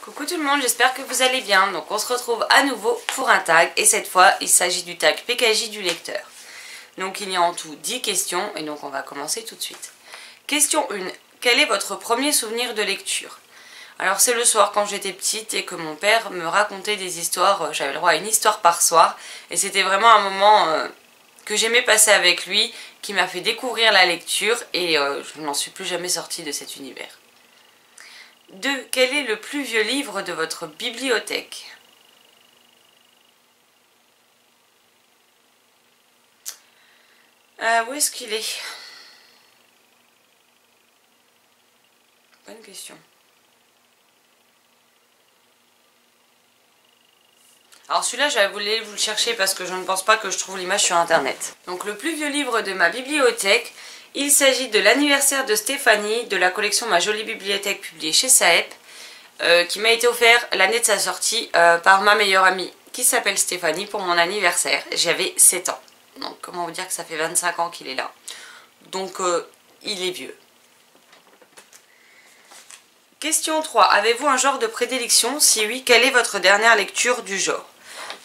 Coucou tout le monde, j'espère que vous allez bien. Donc on se retrouve à nouveau pour un tag et cette fois il s'agit du tag PKJ du lecteur. Donc il y a en tout 10 questions et donc on va commencer tout de suite. Question 1. Quel est votre premier souvenir de lecture? Alors c'est le soir quand j'étais petite et que mon père me racontait des histoires, j'avais le droit à une histoire par soir et c'était vraiment un moment que j'aimais passer avec lui, qui m'a fait découvrir la lecture et je n'en suis plus jamais sortie de cet univers. 2. Quel est le plus vieux livre de votre bibliothèque? Où est-ce qu'il est? Bonne question. Alors celui-là, j'avais voulu vous le chercher parce que je ne pense pas que je trouve l'image sur internet. Donc le plus vieux livre de ma bibliothèque, il s'agit de l'anniversaire de Stéphanie, de la collection Ma Jolie Bibliothèque publiée chez Saep, qui m'a été offert l'année de sa sortie par ma meilleure amie qui s'appelle Stéphanie pour mon anniversaire. J'avais 7 ans. Donc comment vous dire que ça fait 25 ans qu'il est là. Donc il est vieux. Question 3. Avez-vous un genre de prédilection? Si oui, quelle est votre dernière lecture du genre?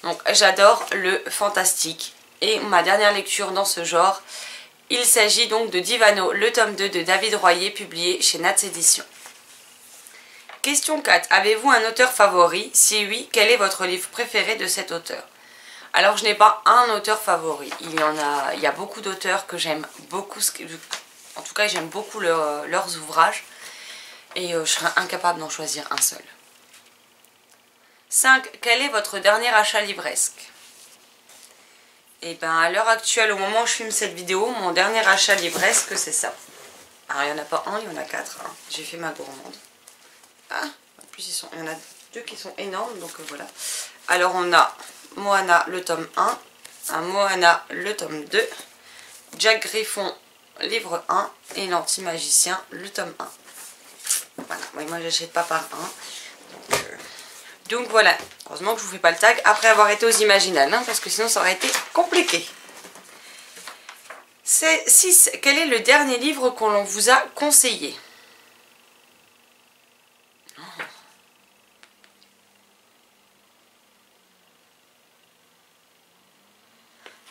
Donc j'adore le fantastique. Et ma dernière lecture dans ce genre, il s'agit donc de Divano, le tome 2 de David Royer, publié chez Nats Éditions. Question 4. Avez-vous un auteur favori? Si oui, quel est votre livre préféré de cet auteur? Alors je n'ai pas un auteur favori. Il y a beaucoup d'auteurs que j'aime beaucoup. En tout cas, j'aime beaucoup leurs ouvrages. Et je serais incapable d'en choisir un seul. 5. Quel est votre dernier achat livresque? Et bien à l'heure actuelle, au moment où je filme cette vidéo, mon dernier achat livresque c'est ça. Alors il n'y en a pas un, il y en a 4. Hein. J'ai fait ma gourmande. Ah, en plus il y en a 2 qui sont énormes, donc voilà. Alors on a Moana le tome 1, un Moana le tome 2, Jack Griffon livre 1 et l'Anti-Magicien le tome 1. Voilà, oui, moi j'achète pas par un. Donc voilà, heureusement que je vous fais pas le tag après avoir été aux Imaginales, hein, parce que sinon ça aurait été compliqué. 6. Quel est le dernier livre qu'on vous a conseillé? Oh.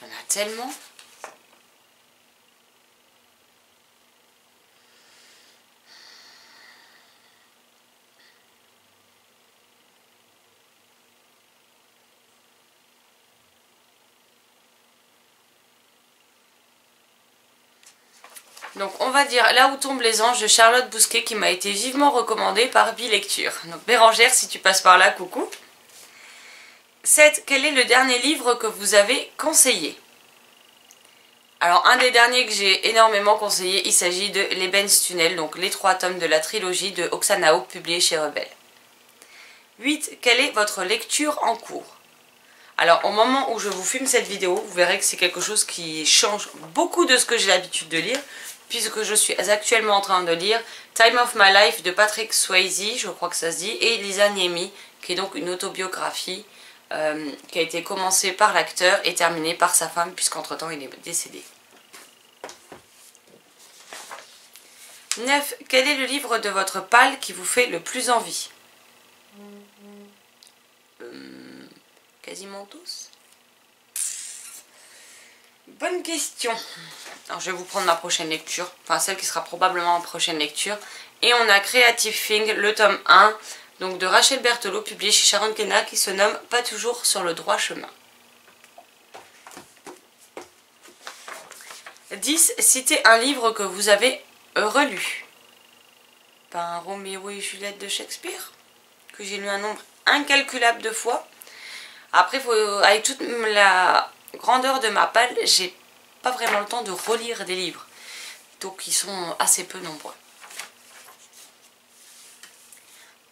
Il y en a tellement. Donc on va dire Là où tombent les anges de Charlotte Bousquet, qui m'a été vivement recommandée par Bilecture. Donc Bérangère, si tu passes par là, coucou. 7. Quel est le dernier livre que vous avez conseillé? Alors un des derniers que j'ai énormément conseillé, il s'agit de L'Eben's Tunnel, donc les 3 tomes de la trilogie de Oxanao, publiés chez Rebelle. 8. Quelle est votre lecture en cours? Alors au moment où je vous filme cette vidéo, vous verrez que c'est quelque chose qui change beaucoup de ce que j'ai l'habitude de lire, puisque je suis actuellement en train de lire Time of My Life de Patrick Swayze, je crois que ça se dit, et Lisa Niemi, qui est donc une autobiographie qui a été commencée par l'acteur et terminée par sa femme, puisqu'entre temps il est décédé. 9. Quel est le livre de votre palle qui vous fait le plus envie? Quasiment tous. Bonne question. Alors je vais vous prendre ma prochaine lecture, enfin celle qui sera probablement en prochaine lecture. Et on a Creative Thing, le tome 1, donc de Rachel Berthelot, publié chez Sharon Kenna, qui se nomme Pas toujours sur le droit chemin. 10. Citez un livre que vous avez relu. Ben, Roméo et Juliette de Shakespeare, que j'ai lu un nombre incalculable de fois. Après, avec toute la grandeur de ma palle, j'ai pas vraiment le temps de relire des livres. Donc ils sont assez peu nombreux.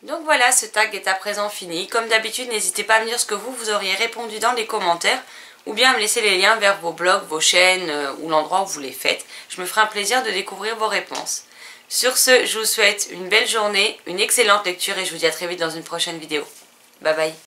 Donc voilà, ce tag est à présent fini. Comme d'habitude, n'hésitez pas à me dire ce que vous auriez répondu dans les commentaires, ou bien à me laisser les liens vers vos blogs, vos chaînes ou l'endroit où vous les faites. Je me ferai un plaisir de découvrir vos réponses. Sur ce, je vous souhaite une belle journée, une excellente lecture et je vous dis à très vite dans une prochaine vidéo. Bye bye.